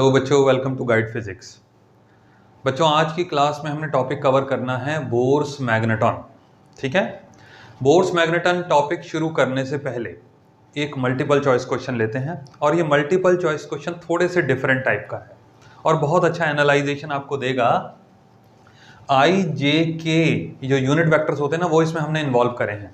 Hello बच्चों, welcome to guide physics. बच्चों, आज की क्लास में हमने टॉपिक कवर करना है बोर्स मैग्नेटॉन। ठीक है। बोर्स मैग्नेटॉन टॉपिक शुरू करने से पहले एक मल्टीपल चॉइस क्वेश्चन लेते हैं, और ये मल्टीपल चॉइस क्वेश्चन थोड़े से डिफरेंट टाइप का है और बहुत अच्छा एनालाइजेशन आपको देगा। आई जे के जो यूनिट वेक्टर्स होते हैं ना, वो इसमें हमने इन्वॉल्व करे हैं,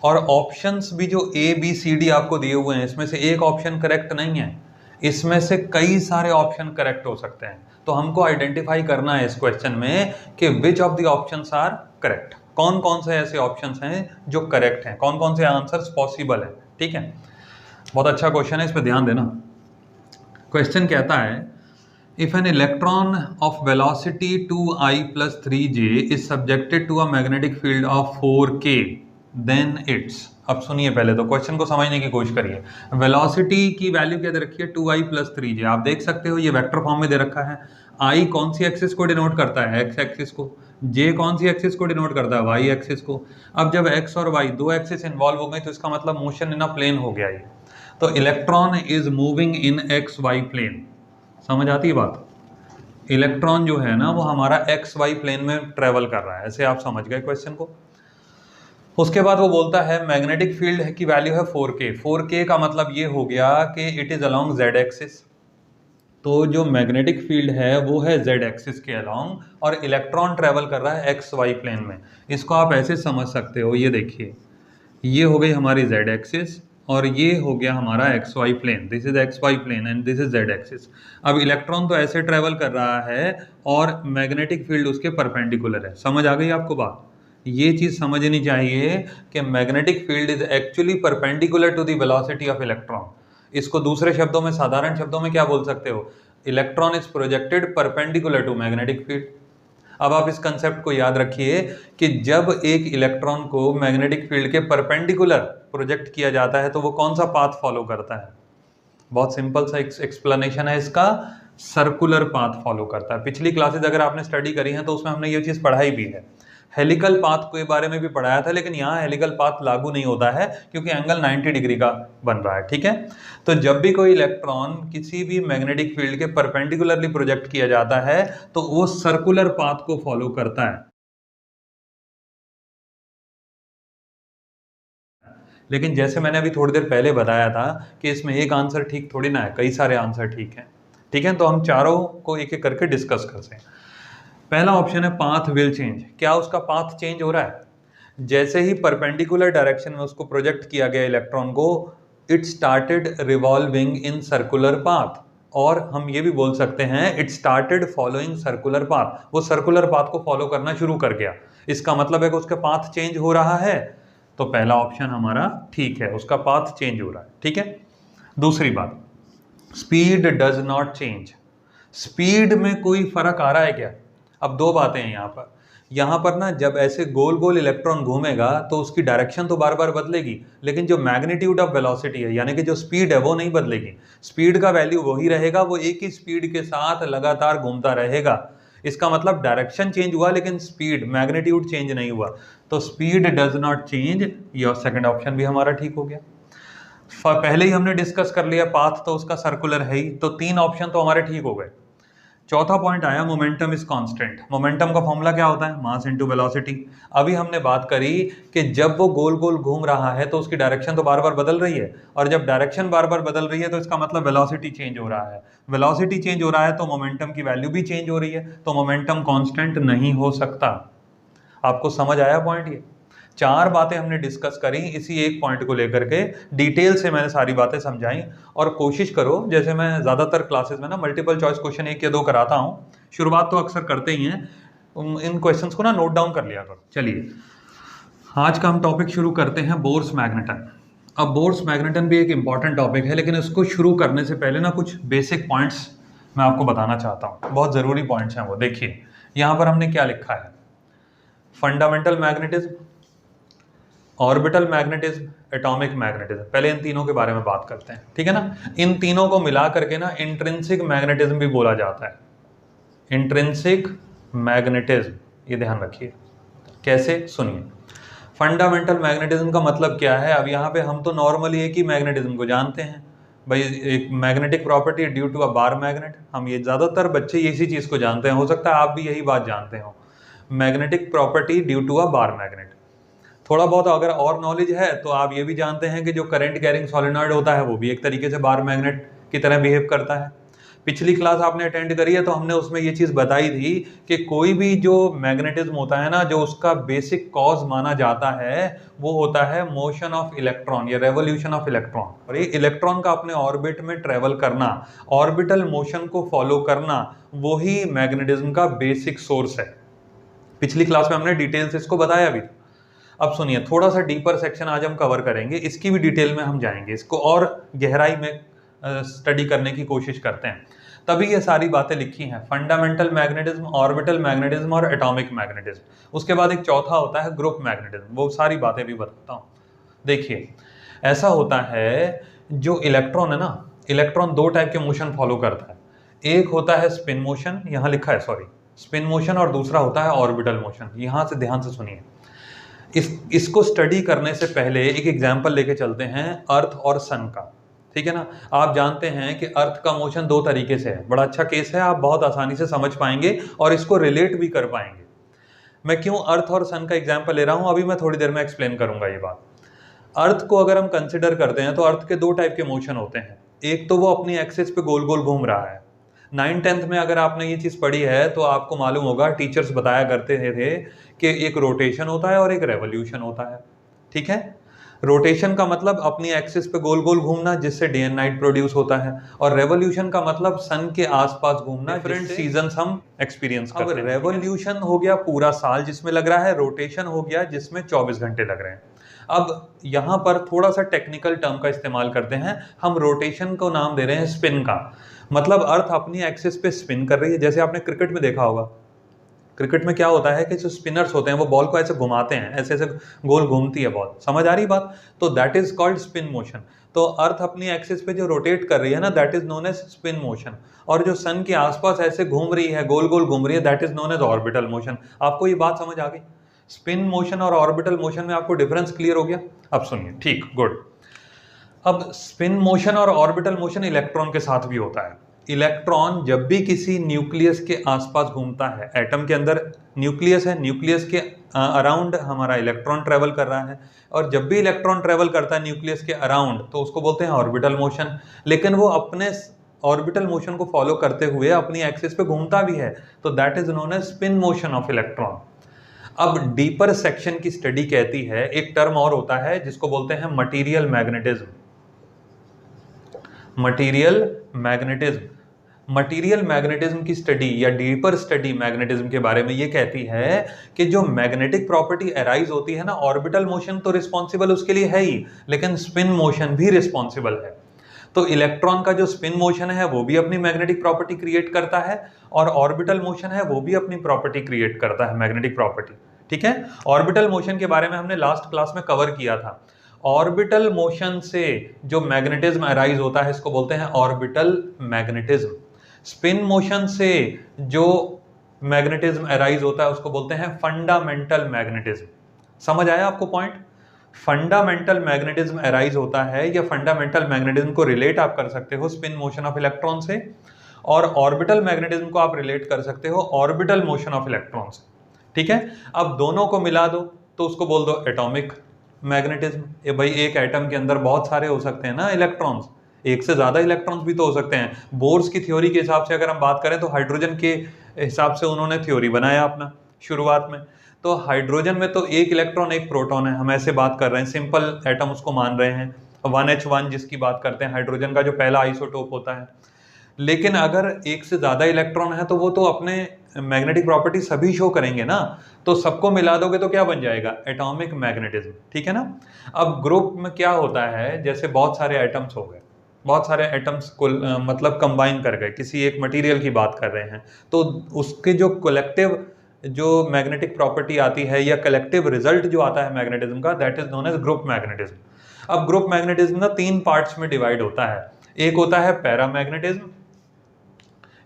और ऑप्शंस भी जो ए बी सी डी आपको दिए हुए हैं, इसमें से एक ऑप्शन करेक्ट नहीं है, इसमें से कई सारे ऑप्शन करेक्ट हो सकते हैं। तो हमको आइडेंटिफाई करना है इस क्वेश्चन में कि which of the options are correct, कौन कौन से ऐसे ऑप्शंस हैं जो करेक्ट हैं, कौन कौन से आंसर्स पॉसिबल हैं। ठीक है, बहुत अच्छा क्वेश्चन है, इस पर ध्यान देना। क्वेश्चन कहता है, if an electron of velocity 2I plus 3J is subjected to a magnetic field of 4K, then it's। अब सुनिए, पहले तो क्वेश्चन को समझने की कोशिश करिए। वेलोसिटी की वैल्यू क्या दे रखी है? 2I plus 3J। आप देख सकते हो ये वेक्टर फॉर्म में दे रखा है। I कौन सी एक्सिस को डिनोट करता है? X एक्सिस को। J कौन सी एक्सिस को डिनोट करता है? Y एक्सिस को। अब जब X और Y दो एक्सिस इन्वॉल्व हो गई तो इसका मतलब मोशन इन अ प्लेन हो गया ये। तो electron is moving in XY plane. समझ आती है बात? इलेक्ट्रॉन जो है ना, वो हमारा XY प्लेन में ट्रेवल कर रहा है। ऐसे आप समझ गए क्वेश्चन को। उसके बाद वो बोलता है मैग्नेटिक फील्ड की वैल्यू है 4K। 4K का मतलब ये हो गया कि it is along Z axis. तो जो मैग्नेटिक फील्ड है वो है Z एक्सिस के अलोंग, और इलेक्ट्रॉन ट्रेवल कर रहा है XY प्लेन में। इसको आप ऐसे समझ सकते हो, ये देखिए, ये हो गई हमारी Z एक्सिस और ये हो गया हमारा XY plane. This is XY plane and this is Z axis. अब इलेक्ट्रॉन तो ऐसे ट्रेवल कर रहा है और मैग्नेटिक फील्ड उसके परपेंडिकुलर है। समझ आ गई आपको बात? ये चीज समझनी चाहिए कि magnetic field is actually perpendicular to the velocity of electron. इसको दूसरे शब्दों में, साधारण शब्दों में क्या बोल सकते हो? Electron is projected perpendicular to magnetic field. अब आप इस कंसेप्ट को याद रखिए कि जब एक इलेक्ट्रॉन को मैग्नेटिक फील्ड के परपेंडिकुलर प्रोजेक्ट किया जाता है तो वो कौन सा पाथ फॉलो करता है? बहुत सिंपल सा एक्सप्लेनेशन है इसका, सर्कुलर पाथ फॉलो करता है। पिछली क्लासेस अगर आपने स्टडी करी है तो उसमें हमने ये चीज पढ़ाई भी है। हेलिकल पाथ के बारे में भी पढ़ाया था, लेकिन यहाँ हेलिकल पाथ लागू नहीं होता है क्योंकि एंगल 90 डिग्री का बन रहा है। ठीक है, तो जब भी कोई इलेक्ट्रॉन किसी भी मैग्नेटिक फील्ड के परपेंडिकुलरली प्रोजेक्ट किया जाता है तो वो सर्कुलर पाथ को फॉलो करता है। लेकिन जैसे मैंने अभी थोड़ी देर पहले बताया था कि इसमें एक आंसर ठीक थोड़ी ना है, कई सारे आंसर ठीक हैं। ठीक है, तो हम चारों को एक एक करके डिस्कस करते हैं। पहला ऑप्शन है पाथ विल चेंज। क्या उसका पाथ चेंज हो रहा है? जैसे ही परपेंडिकुलर डायरेक्शन में उसको प्रोजेक्ट किया गया इलेक्ट्रॉन को, it started revolving in circular path, और हम ये भी बोल सकते हैं it started following circular path. वो सर्कुलर पाथ को फॉलो करना शुरू कर गया। इसका मतलब है कि उसका पाथ चेंज हो रहा है। तो पहला ऑप्शन हमारा ठीक है, उसका पाथ चेंज हो रहा है। ठीक है। दूसरी बात, speed does not change. Speed में कोई फर्क आ रहा है क्या? अब दो बातें हैं यहाँ पर ना, जब ऐसे गोल गोल इलेक्ट्रॉन घूमेगा तो उसकी डायरेक्शन तो बार बार बदलेगी, लेकिन जो मैग्नीट्यूड ऑफ वेलोसिटी है, यानी कि जो स्पीड है, वो नहीं बदलेगी। स्पीड का वैल्यू वही रहेगा, वो एक ही स्पीड के साथ लगातार घूमता रहेगा। इसका मतलब डायरेक्शन चेंज हुआ लेकिन स्पीड, मैग्नीट्यूड चेंज नहीं हुआ। तो स्पीड डज नॉट चेंज, ये सेकंड ऑप्शन भी हमारा ठीक हो गया। पहले ही हमने डिस्कस कर लिया, पाथ तो उसका सर्कुलर है ही, तो तीन ऑप्शन तो हमारे ठीक हो गए। चौथा पॉइंट आया, मोमेंटम इज कांस्टेंट। मोमेंटम का फॉर्मूला क्या होता है? Mass into velocity. अभी हमने बात करी कि जब वो गोल गोल घूम रहा है तो उसकी डायरेक्शन तो बार बार बदल रही है, और जब डायरेक्शन बार बार बदल रही है तो इसका मतलब वेलोसिटी चेंज हो रहा है। वेलोसिटी चेंज हो रहा है तो मोमेंटम की वैल्यू भी चेंज हो रही है, तो मोमेंटम कांस्टेंट नहीं हो सकता। आपको समझ आया पॉइंट? ये चार बातें हमने डिस्कस करी इसी एक पॉइंट को लेकर के, डिटेल से मैंने सारी बातें समझाई। और कोशिश करो, जैसे मैं ज़्यादातर क्लासेस में ना मल्टीपल चॉइस क्वेश्चन एक या दो कराता हूँ, शुरुआत तो अक्सर करते ही हैं, इन क्वेश्चंस को ना नोट डाउन कर लिया करो। चलिए, आज का हम टॉपिक शुरू करते हैं, बोर्स मैग्नेटन। अब बोर्स मैग्नेटन भी एक इंपॉर्टेंट टॉपिक है, लेकिन इसको शुरू करने से पहले ना कुछ बेसिक पॉइंट्स मैं आपको बताना चाहता हूँ। बहुत ज़रूरी पॉइंट्स हैं वो। देखिए यहाँ पर हमने क्या लिखा है, fundamental magnetism, orbital magnetism, atomic magnetism. पहले इन तीनों के बारे में बात करते हैं, ठीक है ना। इन तीनों को मिला करके ना इंट्रिंसिक मैग्नेटिज्म भी बोला जाता है। इंट्रिंसिक मैग्नेटिज्म, ये ध्यान रखिए। कैसे? सुनिए। फंडामेंटल मैग्नेटिज्म का मतलब क्या है? अब यहाँ पे हम तो नॉर्मली एक ही मैग्नेटिज्म को जानते हैं, भाई एक magnetic property due to a bar magnet, हम ये ज़्यादातर बच्चे इसी चीज़ को जानते हैं, हो सकता है आप भी यही बात जानते हो, magnetic property due to a bar magnet. थोड़ा बहुत अगर और नॉलेज है तो आप ये भी जानते हैं कि जो करंट कैरिंग सोलेनॉइड होता है वो भी एक तरीके से बार मैग्नेट की तरह बिहेव करता है। पिछली क्लास आपने अटेंड करी है तो हमने उसमें ये चीज़ बताई थी कि कोई भी जो मैग्नेटिज्म होता है ना, जो उसका बेसिक कॉज माना जाता है वो होता है मोशन ऑफ इलेक्ट्रॉन या रेवोल्यूशन ऑफ इलेक्ट्रॉन। और ये इलेक्ट्रॉन का अपने ऑर्बिट में ट्रेवल करना, ऑर्बिटल मोशन को फॉलो करना, वो ही मैग्नेटिज्म का बेसिक सोर्स है। पिछली क्लास में हमने डिटेल से इसको बताया भी। अब सुनिए, थोड़ा सा डीपर सेक्शन आज हम कवर करेंगे, इसकी भी डिटेल में हम जाएंगे, इसको और गहराई में स्टडी करने की कोशिश करते हैं। तभी ये सारी बातें लिखी हैं, फंडामेंटल मैग्नेटिज्म, ऑर्बिटल मैग्नेटिज्म और एटॉमिक मैग्नेटिज्म। उसके बाद एक चौथा होता है ग्रुप मैग्नेटिज्म, वो सारी बातें भी बताता हूँ। देखिए, ऐसा होता है जो इलेक्ट्रॉन है ना, इलेक्ट्रॉन दो टाइप के मोशन फॉलो करता है। एक होता है स्पिन मोशन, यहाँ लिखा है सॉरी, स्पिन मोशन, और दूसरा होता है ऑर्बिटल मोशन। यहाँ से ध्यान से सुनिए, इसको स्टडी करने से पहले एक एग्जाम्पल लेके चलते हैं अर्थ और सन का, ठीक है ना। आप जानते हैं कि अर्थ का मोशन दो तरीके से है, बड़ा अच्छा केस है, आप बहुत आसानी से समझ पाएंगे और इसको रिलेट भी कर पाएंगे। मैं क्यों अर्थ और सन का एग्जाम्पल ले रहा हूं अभी मैं थोड़ी देर में एक्सप्लेन करूंगा ये बात। अर्थ को अगर हम कंसिडर करते हैं तो अर्थ के दो टाइप के मोशन होते हैं। एक तो वो अपनी एक्सिस पे गोल गोल घूम रहा है। 9th-10th में अगर आपने ये चीज पढ़ी है तो आपको मालूम होगा, टीचर्स बताया करते थे कि एक रोटेशन होता है और एक रेवोल्यूशन होता है, ठीक है। रोटेशन का मतलब अपनी एक्सिस पे गोल गोल घूमना, जिससे डे एंड नाइट प्रोड्यूस होता है, और रेवोल्यूशन का मतलब सन के आसपास घूमना, डिफरेंट सीजन्स हम एक्सपीरियंस करते हैं। रेवोल्यूशन हो गया पूरा साल जिसमें लग रहा है, रोटेशन हो गया जिसमें 24 घंटे लग रहे हैं। अब यहाँ पर थोड़ा सा टेक्निकल टर्म का इस्तेमाल करते हैं, हम रोटेशन को नाम दे रहे हैं स्पिन का। मतलब अर्थ अपनी एक्सिस पे स्पिन कर रही है, जैसे आपने क्रिकेट में देखा होगा। क्रिकेट में क्या होता है कि जो स्पिनर्स होते हैं वो बॉल को ऐसे घुमाते हैं, ऐसे ऐसे गोल घूमती है बॉल, समझ आ रही बात। तो that is called spin motion. तो अर्थ अपनी एक्सिस पे जो रोटेट कर रही है ना, that is known as spin motion. और जो सन के आसपास ऐसे घूम रही है, गोल गोल घूम रही है, that is known as orbital motion. आपको ये बात समझ आ गई? स्पिन मोशन और ऑर्बिटल मोशन में आपको डिफरेंस क्लियर हो गया? अब सुनिए, ठीक, गुड। अब स्पिन मोशन और ऑर्बिटल मोशन इलेक्ट्रॉन के साथ भी होता है। इलेक्ट्रॉन जब भी किसी न्यूक्लियस के आसपास घूमता है, एटम के अंदर न्यूक्लियस है, न्यूक्लियस के अराउंड हमारा इलेक्ट्रॉन ट्रेवल कर रहा है, और जब भी इलेक्ट्रॉन ट्रेवल करता है न्यूक्लियस के अराउंड तो उसको बोलते हैं ऑर्बिटल मोशन। लेकिन वो अपने ऑर्बिटल मोशन को फॉलो करते हुए अपनी एक्सिस पे घूमता भी है, तो that is known as spin motion of electron. अब डीपर सेक्शन की स्टडी कहती है, एक टर्म और होता है जिसको बोलते हैं material magnetism. Material magnetism, material magnetism की स्टडी या डीपर स्टडी मैग्नेटिज्म के बारे में ये कहती है कि जो मैग्नेटिक प्रॉपर्टी अराइज होती है ना, ऑर्बिटल मोशन तो रिस्पॉन्सिबल उसके लिए है ही, लेकिन स्पिन मोशन भी रिस्पॉन्सिबल है। तो इलेक्ट्रॉन का जो स्पिन मोशन है वो भी अपनी मैग्नेटिक प्रॉपर्टी क्रिएट करता है, और ऑर्बिटल मोशन है वो भी अपनी प्रॉपर्टी क्रिएट करता है, मैग्नेटिक प्रॉपर्टी, ठीक है। ऑर्बिटल मोशन के बारे में हमने लास्ट क्लास में कवर किया था। ऑर्बिटल मोशन से जो मैग्नेटिज्म अराइज होता है इसको बोलते हैं ऑर्बिटल मैग्नेटिज्म। स्पिन मोशन से जो मैग्नेटिज्म अराइज होता है उसको बोलते हैं फंडामेंटल मैग्नेटिज्म। समझ आया आपको पॉइंट? फंडामेंटल मैग्नेटिज्म अराइज होता है, या फंडामेंटल मैग्नेटिज्म को रिलेट आप कर सकते हो स्पिन मोशन ऑफ इलेक्ट्रॉन से, और ऑर्बिटल मैग्नेटिज्म को आप रिलेट कर सकते हो ऑर्बिटल मोशन ऑफ इलेक्ट्रॉन से, ठीक है। अब दोनों को मिला दो तो उसको बोल दो एटॉमिक मैग्नेटिज्म। ये भाई एक एटम के अंदर बहुत सारे हो सकते हैं ना इलेक्ट्रॉन्स, एक से ज्यादा इलेक्ट्रॉन्स भी तो हो सकते हैं। बोर्स की थ्योरी के हिसाब से अगर हम बात करें तो हाइड्रोजन के हिसाब से उन्होंने थ्योरी बनाया अपना शुरुआत में, तो हाइड्रोजन में तो एक इलेक्ट्रॉन एक प्रोटॉन है, हम ऐसे बात कर रहे हैं, सिंपल एटम उसको मान रहे हैं, 1h1 जिसकी बात करते हैं, हाइड्रोजन का जो पहला आइसोटोप होता है। लेकिन अगर एक से ज्यादा इलेक्ट्रॉन है तो वो तो अपने मैग्नेटिक प्रॉपर्टी सभी शो करेंगे ना, तो सबको मिला दोगे तो क्या बन जाएगा? एटॉमिक मैग्नेटिज्म, ठीक है ना। अब ग्रुप में क्या होता है, जैसे बहुत सारे एटम्स हो गए, बहुत सारे एटम्स को मतलब कंबाइन कर गए, किसी एक मटेरियल की बात कर रहे हैं, तो उसके जो कलेक्टिव जो मैग्नेटिक प्रॉपर्टी आती है या कलेक्टिव रिजल्ट जो आता है मैग्नेटिज्म का, that is known age group magnetism. अब ग्रुप मैग्नेटिज्म ना 3 पार्ट्स में डिवाइड होता है। एक होता है पैरामैग्नेटिज्म,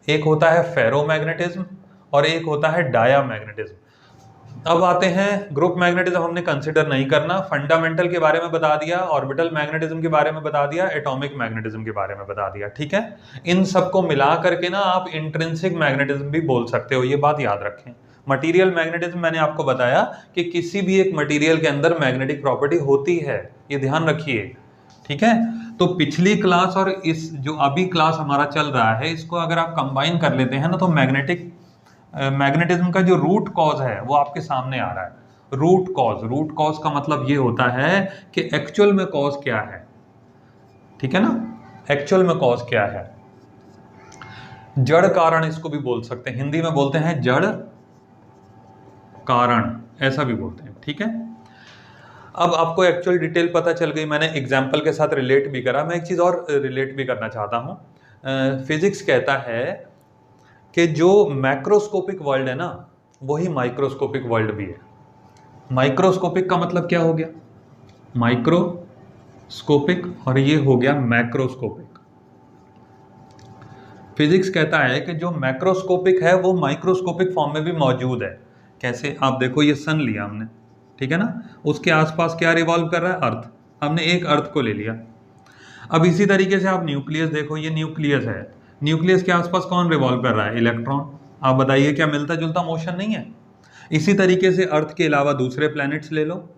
एक होता है फेरोमैग्नेटिज्म, और एक होता है डायामैग्नेटिज्म। अब आते हैं ग्रुप मैग्नेटिज्म हमने कंसिडर नहीं करना, फंडामेंटल के बारे में बता दिया, ऑर्बिटल मैग्नेटिज्म के बारे में बता दिया, एटॉमिक मैग्नेटिज्म के बारे में बता दिया, ठीक है। इन सबको मिला करके ना आप इंट्रिंसिक मैग्नेटिज्म भी बोल सकते हो, ये बात याद रखें। मटेरियल मैग्नेटिज्म मैंने आपको बताया कि किसी भी एक मटेरियल के अंदर मैग्नेटिक प्रॉपर्टी होती है, ये ध्यान रखिए, ठीक है। तो पिछली क्लास और इस जो अभी क्लास हमारा चल रहा है, इसको अगर आप कंबाइन कर लेते हैं ना, तो मैग्नेटिज्म का जो रूट कॉज है वो आपके सामने आ रहा है। रूट कॉज का मतलब ये होता है कि एक्चुअल में कॉज क्या है, ठीक है ना, एक्चुअल में कॉज क्या है। जड़ कारण इसको भी बोल सकते हैं, हिंदी में बोलते हैं जड़ कारण, ऐसा भी बोलते हैं, ठीक है। अब आपको एक्चुअल डिटेल पता चल गई, मैंने एग्जाम्पल के साथ रिलेट भी करा। मैं एक चीज और रिलेट भी करना चाहता हूं। फिजिक्स कहता है कि जो मैक्रोस्कोपिक वर्ल्ड है ना, वही माइक्रोस्कोपिक वर्ल्ड भी है। माइक्रोस्कोपिक का मतलब क्या हो गया, माइक्रोस्कोपिक, और ये हो गया मैक्रोस्कोपिक। फिजिक्स कहता है कि जो मैक्रोस्कोपिक है वो माइक्रोस्कोपिक फॉर्म में भी मौजूद है। कैसे, आप देखो ये सन लिया हमने, ठीक है ना, उसके आसपास क्या रिवॉल्व कर रहा है, अर्थ। हमने एक अर्थ को ले लिया। अब इसी तरीके से आप न्यूक्लियस देखो, ये न्यूक्लियस है, न्यूक्लियस के आसपास कौन रिवॉल्व कर रहा है, इलेक्ट्रॉन। आप बताइए क्या मिलता जुलता मोशन नहीं है। इसी तरीके से अर्थ के अलावा दूसरे प्लैनेट्स ले लो,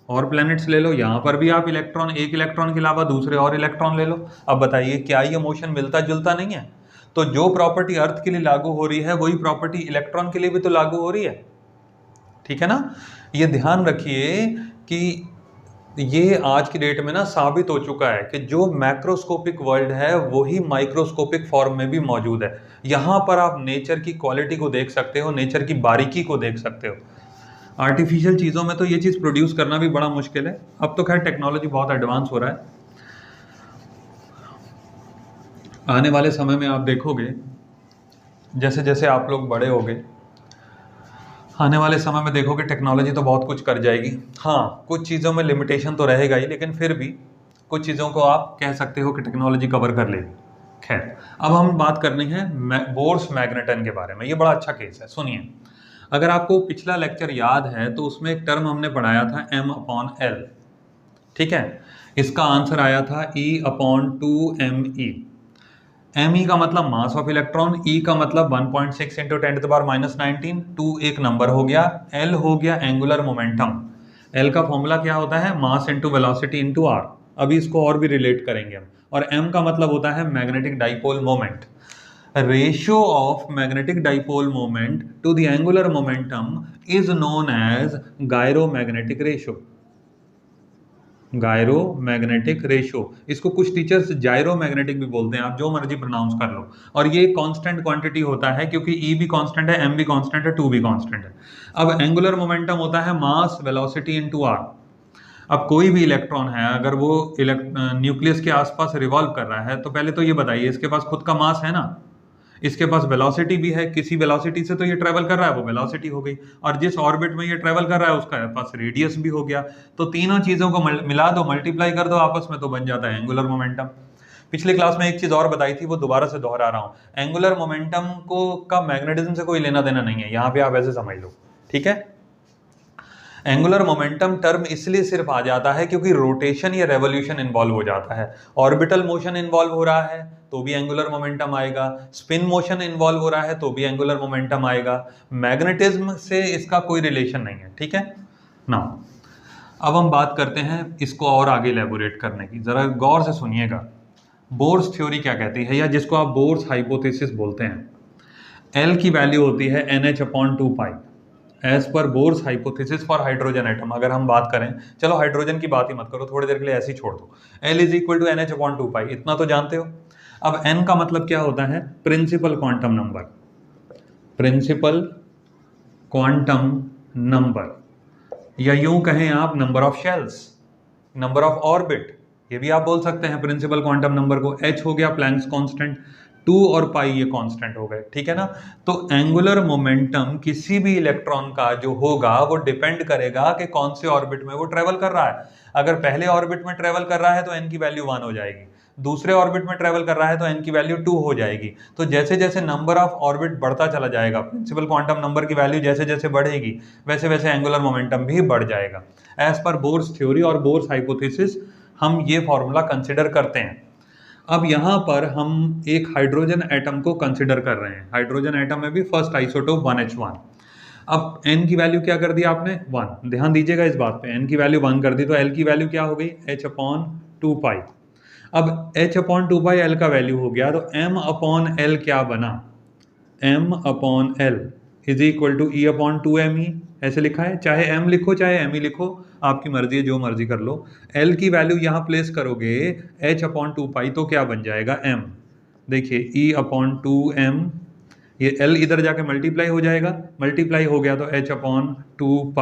और प्लैनेट्स ले लो, यहाँ पर भी आप इलेक्ट्रॉन, एक इलेक्ट्रॉन के अलावा दूसरे और इलेक्ट्रॉन ले लो। अब बताइए क्या ये मोशन मिलता जुलता नहीं है। तो जो प्रॉपर्टी अर्थ के लिए लागू हो रही है वही प्रॉपर्टी इलेक्ट्रॉन के लिए भी तो लागू हो रही है, ठीक है ना। ये ध्यान रखिए कि ये आज की डेट में ना साबित हो चुका है कि जो मैक्रोस्कोपिक वर्ल्ड है वही माइक्रोस्कोपिक फॉर्म में भी मौजूद है। यहाँ पर आप नेचर की क्वालिटी को देख सकते हो, नेचर की बारीकी को देख सकते हो। आर्टिफिशियल चीज़ों में तो ये चीज़ प्रोड्यूस करना भी बड़ा मुश्किल है। अब तो खैर टेक्नोलॉजी बहुत एडवांस हो रहा है। आने वाले समय में आप देखोगे जैसे जैसे आप लोग बड़े होगे, आने वाले समय में देखोगे टेक्नोलॉजी तो बहुत कुछ कर जाएगी। हाँ, कुछ चीज़ों में लिमिटेशन तो रहेगा ही, लेकिन फिर भी कुछ चीज़ों को आप कह सकते हो कि टेक्नोलॉजी कवर कर लेगी। खैर, अब हम बात करनी है बोर्स मैग्नेटन के बारे में। ये बड़ा अच्छा केस है, सुनिए। अगर आपको पिछला लेक्चर याद है तो उसमें एक टर्म हमने पढ़ाया था m/l, ठीक है। इसका आंसर आया था E/2me। me का मतलब मास ऑफ इलेक्ट्रॉन, e का मतलब 1.6 × 10⁻⁻19, 2 एक नंबर हो गया, l हो गया एंगुलर मोमेंटम। l का फॉर्मूला क्या होता है, mass into velocity into r। अभी इसको और भी रिलेट करेंगे हम। और m का मतलब होता है magnetic dipole moment. Ratio of magnetic dipole moment to the angular momentum is known as gyromagnetic ratio. Gyromagnetic ratio, इसको कुछ टीचर्स जायरोमैग्नेटिक भी बोलते हैं, आप जो मर्जी प्रोनाउंस कर लो। और ये कांस्टेंट क्वांटिटी होता है क्योंकि E भी कांस्टेंट है, M भी कांस्टेंट है, 2 भी कांस्टेंट है। अब एंगुलर मोमेंटम होता है मास वेलोसिटी इनटू r। अब कोई भी इलेक्ट्रॉन है, अगर वो न्यूक्लियस के आसपास रिवॉल्व कर रहा है, तो पहले तो ये बताइए इसके पास खुद का मास है ना, इसके पास वेलोसिटी भी है, किसी वेलोसिटी से तो ये ट्रेवल कर रहा है, वो वेलोसिटी हो गई, और जिस ऑर्बिट में ये ट्रेवल कर रहा है उसका पास रेडियस भी हो गया। तो तीनों चीजों को मिला दो, मल्टीप्लाई कर दो आपस में, तो बन जाता है एंगुलर मोमेंटम। पिछले क्लास में एक चीज और बताई थी, वो दोबारा से दोहरा रहा हूं। एंगुलर मोमेंटम को का मैग्नेटिज्म से कोई लेना देना नहीं है, यहाँ पे आप ऐसे समझ लो, ठीक है। एंगुलर मोमेंटम टर्म इसलिए सिर्फ आ जाता है क्योंकि रोटेशन या रेवोल्यूशन इन्वॉल्व हो जाता है। ऑर्बिटल मोशन इन्वॉल्व हो रहा है तो भी एंगुलर मोमेंटम आएगा, स्पिन मोशन इन्वॉल्व हो रहा है तो भी एंगुलर मोमेंटम आएगा। मैग्नेटिज्म से इसका कोई रिलेशन नहीं है, ठीक है ना। अब हम बात करते हैं इसको और आगे इलेबोरेट करने की, जरा गौर से सुनिएगा। बोर्स थ्योरी क्या कहती है, या जिसको आप बोर्स हाइपोथेसिस बोलते हैं। L की वैल्यू होती है NH/2π as per Bohr's hypothesis for hydrogen atom. अगर हम बात करें, चलो हाइड्रोजन की बात ही मत करो, थोड़ी देर के लिए ऐसे ही छोड़ दो। L = NH/2π, इतना तो जानते हो। अब N का मतलब क्या होता है, principal quantum number. Principal quantum number, या यूं कहें आप number of shells, number of orbit, ये भी आप बोल सकते हैं प्रिंसिपल क्वांटम नंबर को। H हो गया प्लैंक्स कांस्टेंट, 2 और पाई ये कांस्टेंट हो गए, ठीक है ना। तो एंगुलर मोमेंटम किसी भी इलेक्ट्रॉन का जो होगा वो डिपेंड करेगा कि कौन से ऑर्बिट में वो ट्रेवल कर रहा है। अगर पहले ऑर्बिट में ट्रेवल कर रहा है तो n की वैल्यू 1 हो जाएगी, दूसरे ऑर्बिट में ट्रेवल कर रहा है तो n की वैल्यू 2 हो जाएगी। तो जैसे जैसे नंबर ऑफ ऑर्बिट बढ़ता चला जाएगा, प्रिंसिपल क्वांटम नंबर की वैल्यू जैसे जैसे बढ़ेगी वैसे वैसे एंगुलर मोमेंटम भी बढ़ जाएगा। एज पर बोर्स थ्योरी और बोर्स हाइपोथेसिस हम ये फॉर्मूला कंसिडर करते हैं। अब यहाँ पर हम एक हाइड्रोजन एटम को कंसिडर कर रहे हैं। हाइड्रोजन एटम में भी फर्स्ट आइसोटोप 1H1। अब n की वैल्यू क्या कर दी आपने 1, ध्यान दीजिएगा इस बात पे, n की वैल्यू 1 कर दी तो l की वैल्यू क्या हो गई h/2π। अब h/2π l का वैल्यू हो गया तो m/l क्या बना, m/l is equal to E/2me, ऐसे लिखा है, चाहे m लिखो चाहे m ही लिखो, आपकी मर्जी है, जो मर्जी कर लो। l की वैल्यू यहाँ प्लेस करोगे h/2π तो क्या बन जाएगा m, देखिए E/2m, ये l इधर जाके मल्टीप्लाई हो जाएगा, मल्टीप्लाई हो गया तो h/2π।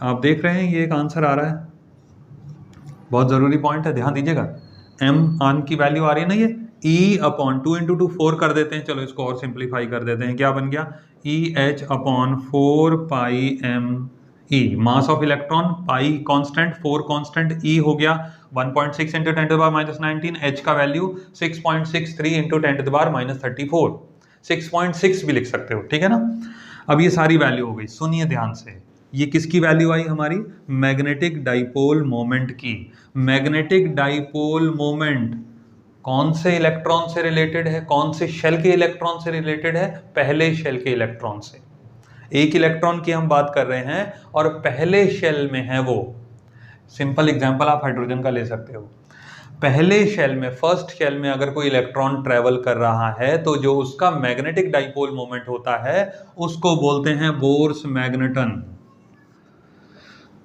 आप देख रहे हैं ये एक आंसर आ रहा है, बहुत ज़रूरी पॉइंट है, ध्यान दीजिएगा। m आन की वैल्यू आ रही है ना, ये E/2 इंटू 2 4 कर देते हैं, चलो इसको और सिंप्लीफाई कर देते हैं, क्या बन गया EH/4πme। Mass of electron pi constant, 4 constant, E हो गया 1.6 इंटू 10⁻⁻19, H का वैल्यू 6.63 इंटू 10⁻34, 6.6 भी लिख सकते हो, ठीक है ना। अब ये सारी वैल्यू हो गई, सुनिए ध्यान से, ये किसकी वैल्यू आई हमारी, मैग्नेटिक डाइपोल मोमेंट की। मैग्नेटिक डाइपोल मोमेंट कौन से इलेक्ट्रॉन से रिलेटेड है, कौन से शेल के इलेक्ट्रॉन से रिलेटेड है, पहले शेल के इलेक्ट्रॉन से। एक इलेक्ट्रॉन की हम बात कर रहे हैं और पहले शेल में है वो। सिंपल एग्जांपल आप हाइड्रोजन का ले सकते हो। पहले शेल में, फर्स्ट शेल में अगर कोई इलेक्ट्रॉन ट्रेवल कर रहा है तो जो उसका मैग्नेटिक डाइपोल मोमेंट होता है उसको बोलते हैं बोर्स मैग्नेटन।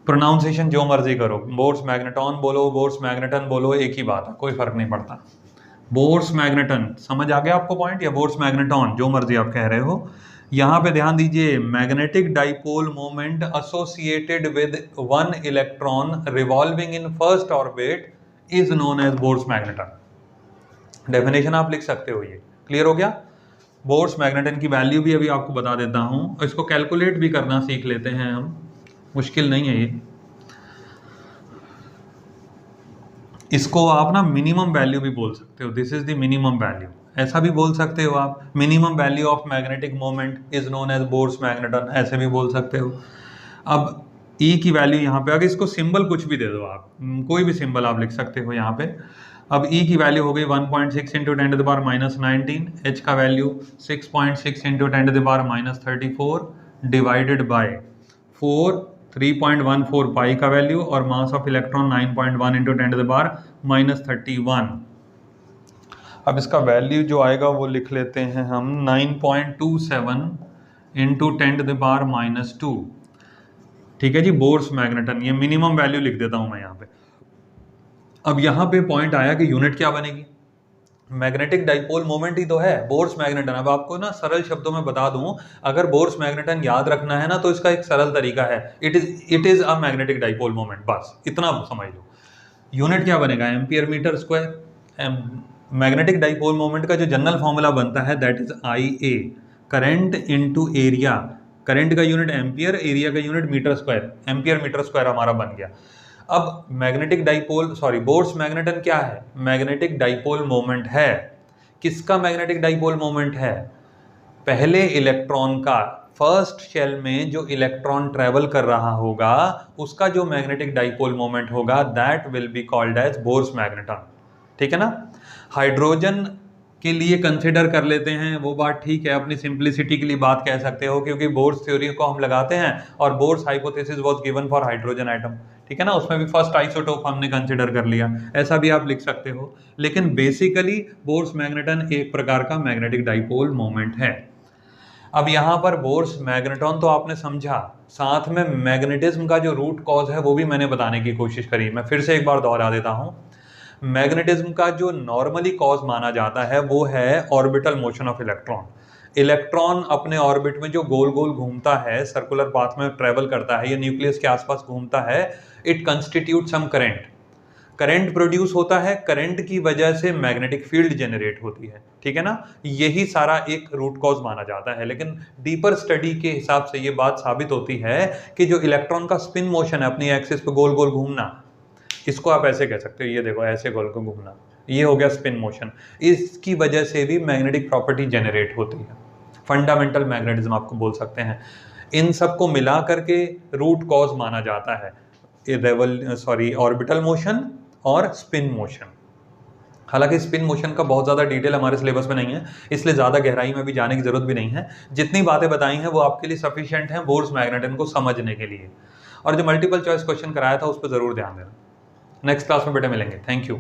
प्रोनाउंसिएशन जो मर्जी करो, बोर्स मैग्नेटॉन बोलो, बोर्स मैग्नेटन बोलो, एक ही बात है, कोई फर्क नहीं पड़ता। बोर्स मैग्नेटन, समझ आ गया आपको पॉइंट, या बोर्स मैग्नेटॉन, जो मर्जी आप कह रहे हो। यहाँ पे ध्यान दीजिए, magnetic dipole moment associated with one electron revolving in first orbit is known as Bohr's magneton. Definition आप लिख सकते हो, ये क्लियर हो गया। बोर्स मैग्नेटन की वैल्यू भी अभी आपको बता देता हूँ, इसको कैलकुलेट भी करना सीख लेते हैं हम, मुश्किल नहीं है ये। इसको आप ना मिनिमम वैल्यू भी बोल सकते हो, this is the minimum value, ऐसा भी बोल सकते हो आप। Minimum value of magnetic moment is known as Bohr's magneton, ऐसे भी बोल सकते हो। अब E की वैल्यू यहाँ पे, अगर इसको सिंबल कुछ भी दे दो आप, कोई भी सिंबल आप लिख सकते हो यहाँ पे। अब E की वैल्यू हो गई 1.6 इंटू 10⁻19, H का वैल्यू 6.6 इंटू 10⁻34 डिवाइडेड बाय 4, 3.14 पाई का वैल्यू, और मास ऑफ इलेक्ट्रॉन 9.1 इंटू 10⁻31। अब इसका वैल्यू जो आएगा वो लिख लेते हैं हम 9.27 इंटू 10⁻², ठीक है जी, बोर्स मैग्नेटन। ये मिनिमम वैल्यू लिख देता हूं मैं यहाँ पे। अब यहाँ पे पॉइंट आया कि यूनिट क्या बनेगी, मैग्नेटिक डाइपोल मोमेंट ही तो है बोर्स मैग्नेटन। अब आपको ना सरल शब्दों में बता दूं, अगर बोर्स मैग्नेटन याद रखना है ना तो इसका एक सरल तरीका है, it is a magnetic dipole moment, बस इतना समझ लो। यूनिट क्या बनेगा, ampere metre square. Magnetic dipole moment का जो जनरल फॉर्मूला बनता है that is IA, current into area. Current का यूनिट एम्पियर, एरिया का unit metre square, ampere metre square हमारा बन गया। अब magnetic dipole, sorry, Bohr's magneton क्या है, मैग्नेटिक डाइपोल मोमेंट है। किसका मैग्नेटिक डाइपोल मोमेंट है, पहले इलेक्ट्रॉन का। फर्स्ट शेल में जो इलेक्ट्रॉन ट्रेवल कर रहा होगा उसका जो मैग्नेटिक डाइपोल मोमेंट होगा that will be called as Bohr's magneton, ठीक है ना। हाइड्रोजन के लिए कंसिडर कर लेते हैं, वो बात ठीक है, अपनी सिंप्लिसिटी के लिए बात कह सकते हो, क्योंकि बोर्स थ्योरी को हम लगाते हैं और Bohr's hypothesis was given for hydrogen atom, ठीक है ना, उसमें भी फर्स्ट आइसोटोप हमने कंसिडर कर लिया, ऐसा भी आप लिख सकते हो। लेकिन बेसिकली बोर्स मैग्नेटन एक प्रकार का मैग्नेटिक डाइपोल मोमेंट है। अब यहाँ पर बोर्स मैग्नेटॉन तो आपने समझा, साथ में मैग्नेटिज्म का जो रूट कॉज है वो भी मैंने बताने की कोशिश करी। मैं फिर से एक बार दोहरा देता हूँ, मैग्नेटिज्म का जो नॉर्मली कॉज माना जाता है वो है orbital motion of electron. Electron अपने ऑर्बिट में जो गोल गोल घूमता है, सर्कुलर पाथ में ट्रेवल करता है, ये न्यूक्लियस के आसपास घूमता है, it constitute some current. Current produce होता है, करंट की वजह से मैग्नेटिक फील्ड जनरेट होती है, ठीक है ना। यही सारा एक रूट कॉज माना जाता है। लेकिन डीपर स्टडी के हिसाब से ये बात साबित होती है कि जो इलेक्ट्रॉन का स्पिन मोशन है, अपनी एक्सिस पे गोल गोल घूमना, इसको आप ऐसे कह सकते हो, ये देखो ऐसे गोल गोल घूमना, ये हो गया स्पिन मोशन। इसकी वजह से भी मैग्नेटिक प्रॉपर्टी जनरेट होती है, फंडामेंटल मैग्नेटिज्म आपको बोल सकते हैं। इन सबको मिला करके रूट कॉज माना जाता है ऑर्बिटल मोशन और स्पिन मोशन। हालांकि स्पिन मोशन का बहुत ज़्यादा डिटेल हमारे सिलेबस में नहीं है, इसलिए ज़्यादा गहराई में भी जाने की जरूरत भी नहीं है। जितनी बातें बताई हैं वो आपके लिए सफिशिएंट हैं बोर्स मैग्नेटन को समझने के लिए। और जो मल्टीपल चॉइस क्वेश्चन कराया था उस पर ज़रूर ध्यान देना। नेक्स्ट क्लास में बेटे मिलेंगे। Thank you.